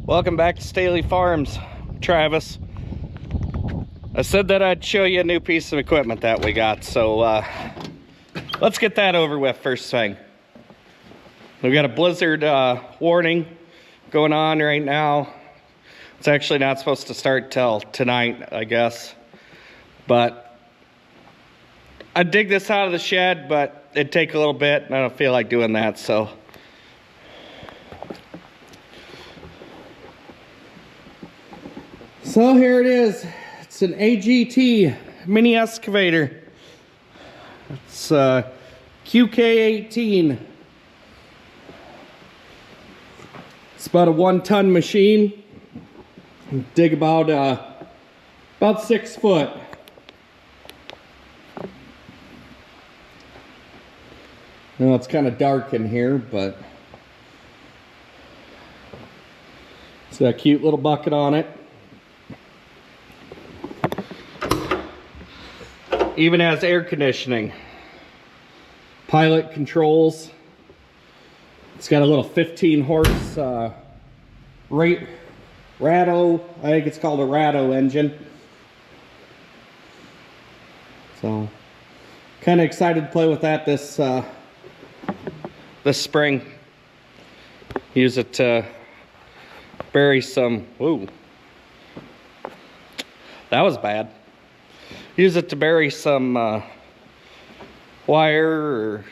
Welcome back to Staley Farms, Travis. I said that I'd show you a new piece of equipment that we got, so let's get that over with first thing. We've got a blizzard warning going on right now. It's actually not supposed to start till tonight, I guess. But I'd dig this out of the shed, but it'd take a little bit, and I don't feel like doing that, so. So here it is. It's an AGT mini excavator. It's QK18. It's about a 1-ton machine. Dig about 6 foot. Now it's kind of dark in here, but it's got a cute little bucket on it. Even has air conditioning. Pilot controls. It's got a little 15 horse Ratto, I think it's called a Ratto engine. So, kind of excited to play with that this spring. Use it to bury some, ooh, that was bad. Use it to bury some wire or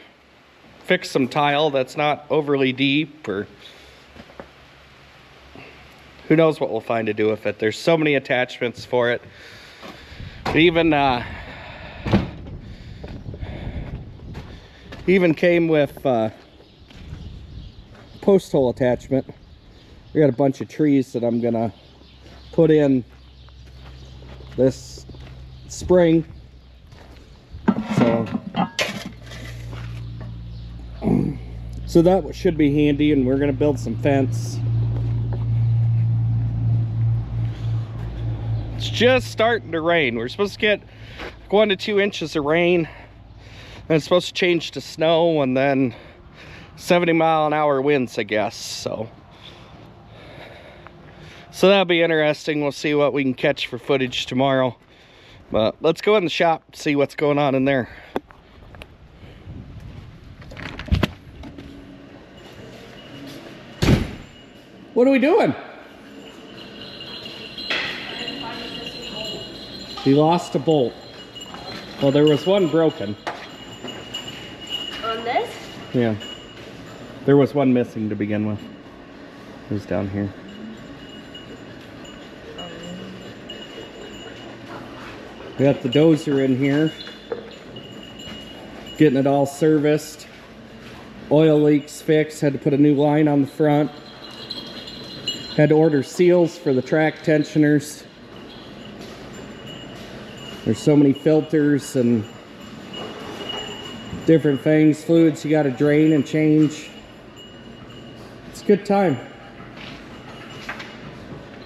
fix some tile that's not overly deep, or who knows what we'll find to do with it. There's so many attachments for it. It even came with post hole attachment. We got a bunch of trees that I'm gonna put in this spring. So that should be handy, and we're gonna build some fence. It's just starting to rain. We're supposed to get 1 to 2 inches of rain, and it's supposed to change to snow, and then 70-mile-an-hour winds, I guess. So that'll be interesting. We'll see what we can catch for footage tomorrow. But let's go in the shop, see what's going on in there. What are we doing? We lost a bolt. Well, there was one broken. On this? Yeah. There was one missing to begin with. It was down here. We got the dozer in here. Getting it all serviced. Oil leaks fixed. Had to put a new line on the front. Had to order seals for the track tensioners. There's so many filters and different things, fluids you got to drain and change. It's a good time.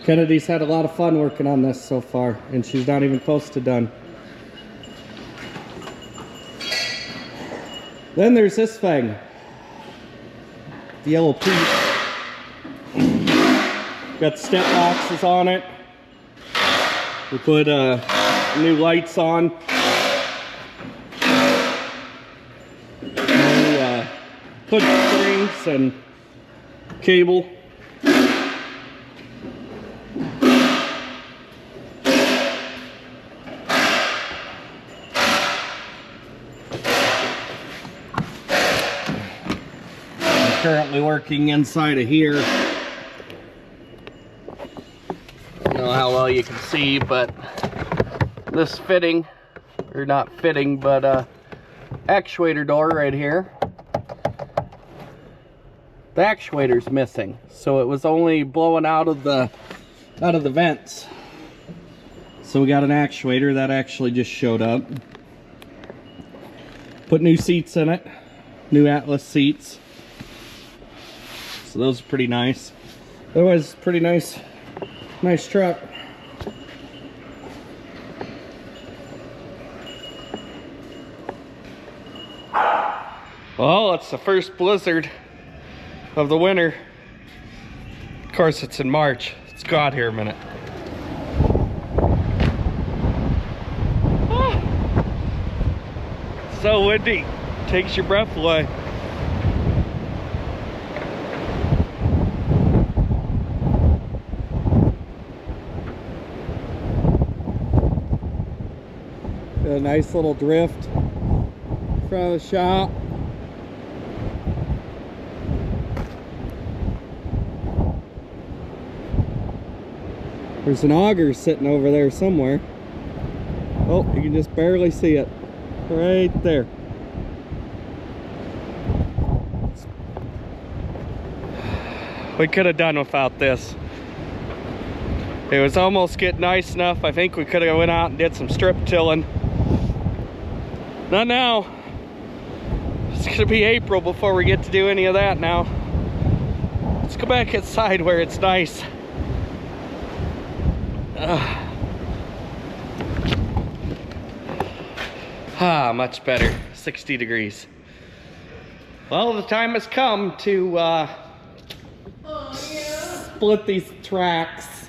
Kennedy's had a lot of fun working on this so far, and she's not even close to done. Then there's this thing, the yellow piece. Got step boxes on it. We put new lights on. New hood springs and cable. I'm currently working inside of here. I don't know how well you can see, but this fitting, or not fitting, but actuator door right here, the actuator's missing, so it was only blowing out of the vents. So we got an actuator that actually just showed up. Put new seats in it, new Atlas seats, so those are pretty nice. Otherwise, pretty nice truck. Well, it's the first blizzard of the winter. course, it's in March. Let's go out here a minute. Ah. So windy. Takes your breath away. Got a nice little drift in front of the shop. There's an auger sitting over there somewhere. Oh, you can just barely see it. Right there. We could have done without this. It was almost getting nice enough. I think we could have went out and did some strip tilling. Not now. It's gonna be April before we get to do any of that now. Let's go back inside where it's nice. Much better. 60 degrees. Well, the time has come to split these tracks.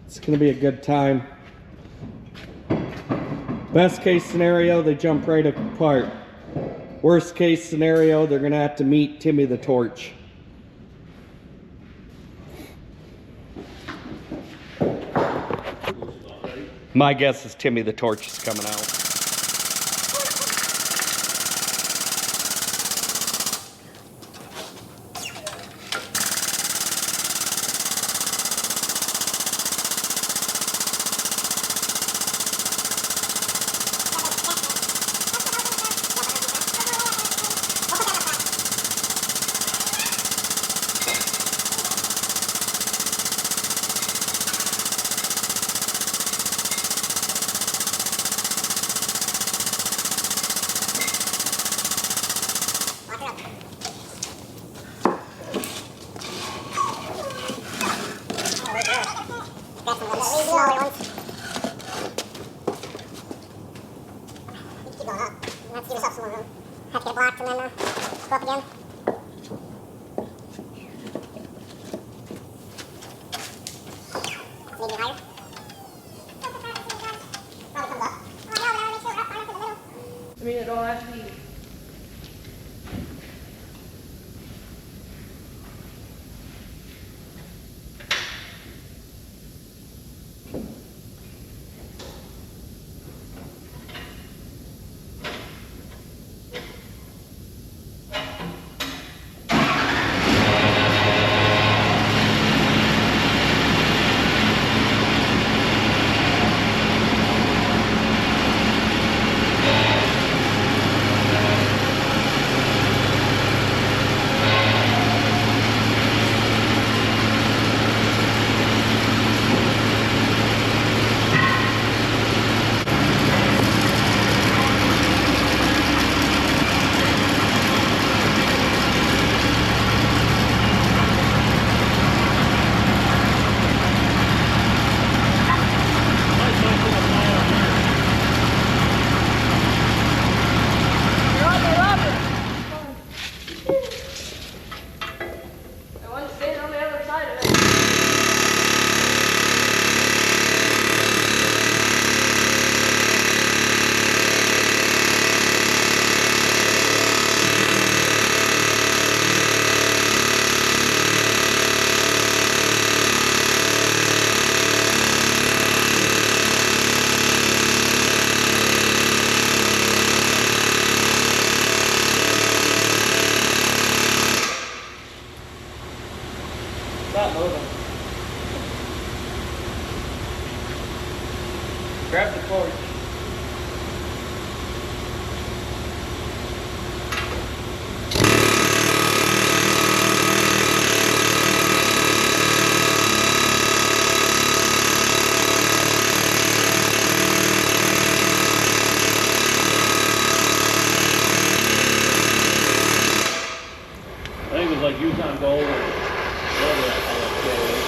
It's gonna be a good time. Best case scenario, they jump right apart. Worst case scenario, they're gonna have to meet Timmy the Torch. My guess is Timmy the Torch is coming out. It'll have to be. Stop moving. Grab the torch. I think it was like Yukon Gold or whatever that color is.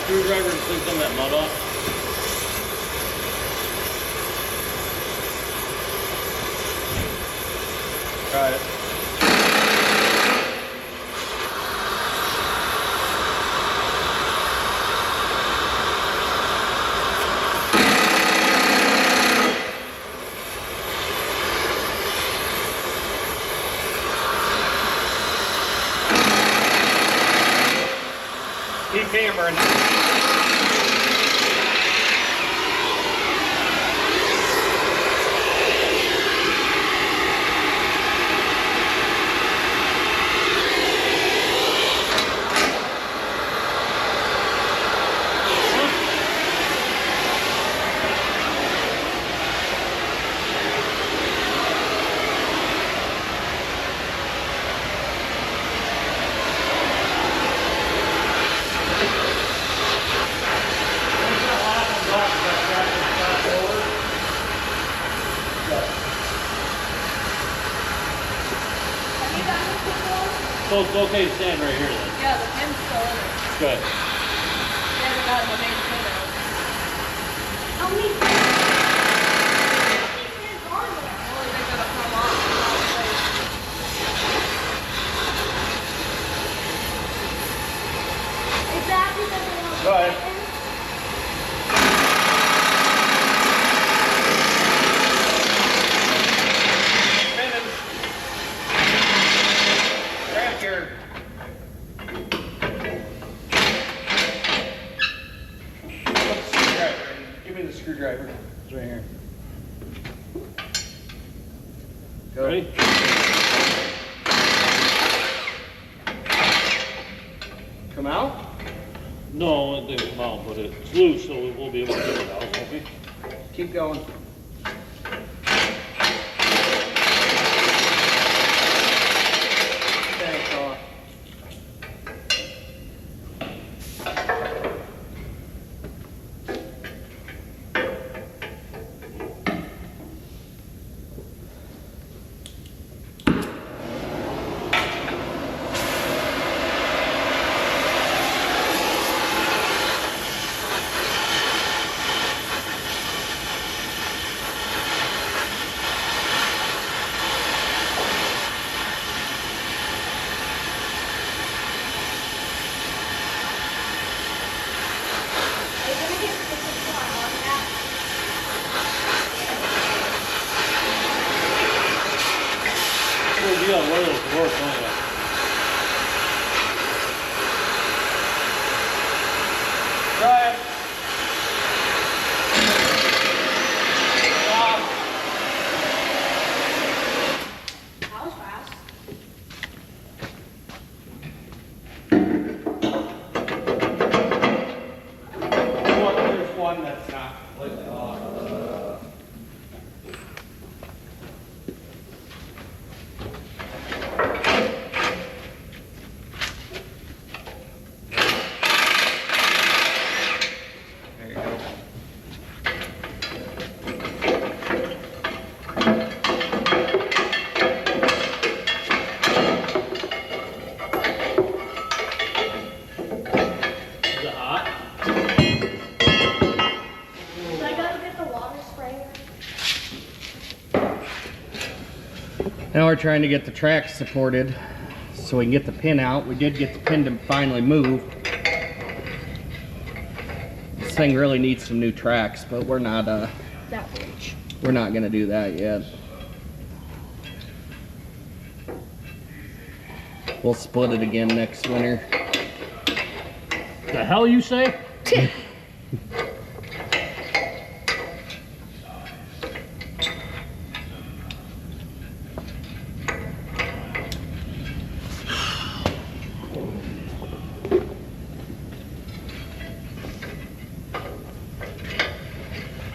screwdriver to clean some of that mud off? Try it. Keep hammering. So it's okay to stand right here then? Yeah, the pin's still in it. Good. They haven't gotten the main pin out. How many pins are there? Only they gotta come off and out of place. Is that because they don't Go ahead. pins? Grab your... Screwdriver. Give me the screwdriver. It's right here. Go. Ready? Come out. No, it didn't come out, but it's loose, so we'll be able to get it out, won't we? Keep going. Thanks, off. Are you gonna get stickers to our on that? We'll be on one of those to work, won't we? Try it. Stop. That was fast. There's one that's not completely off. There you go. Is it hot? So I gotta get the water sprayer. Now we're trying to get the tracks supported so we can get the pin out. We did get the pin to finally move. This thing really needs some new tracks, but we're not That reach. we're not gonna do that yet. We'll split it again next winter. The hell you say?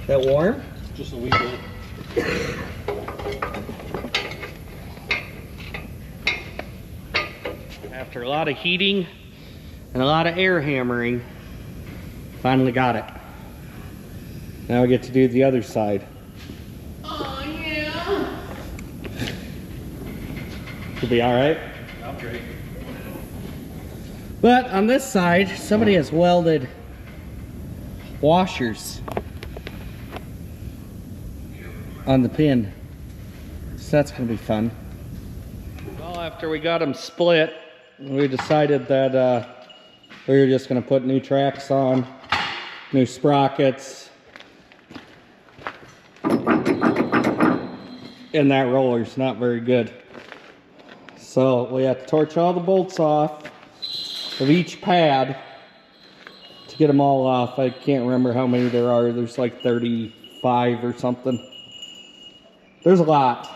That warm? Just a wee bit. After a lot of heating and a lot of air hammering, finally got it. Now we get to do the other side. Oh, yeah. It'll be all right. I'm great. But on this side, somebody has welded washers on the pin. So that's gonna be fun. Well, after we got them split, we decided that we were just gonna put new tracks on, new sprockets, and that roller's not very good. So we have to torch all the bolts off of each pad to get them all off. I can't remember how many there are. There's like 35 or something. There's a lot.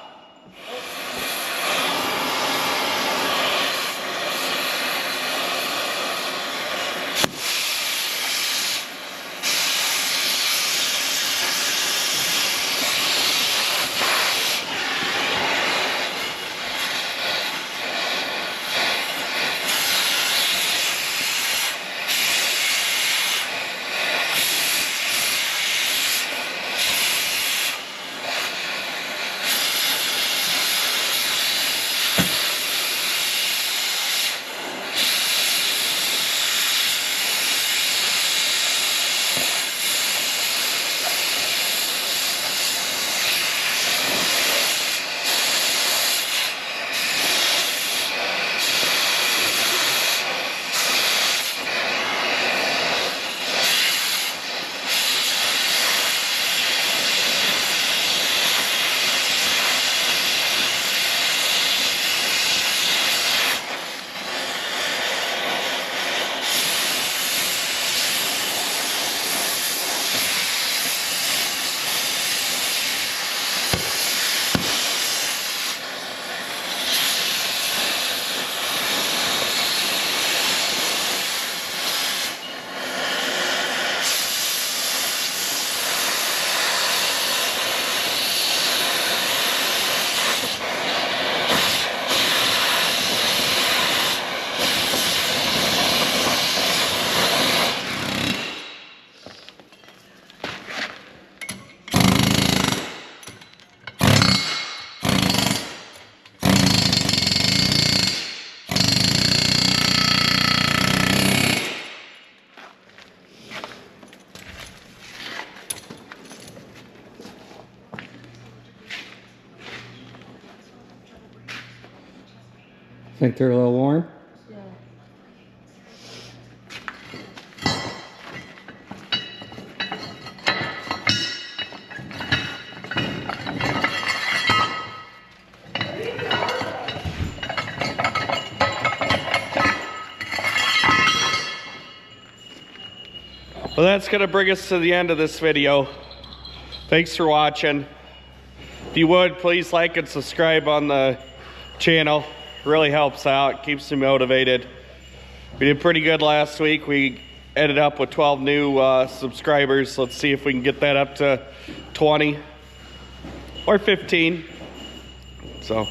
Think they're a little warm? Yeah. Well, that's gonna bring us to the end of this video. Thanks for watching. If you would, please like and subscribe on the channel. Really helps out, keeps me motivated. We did pretty good last week. We ended up with 12 new subscribers. Let's see if we can get that up to 20 or 15. So,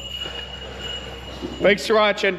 thanks for watching.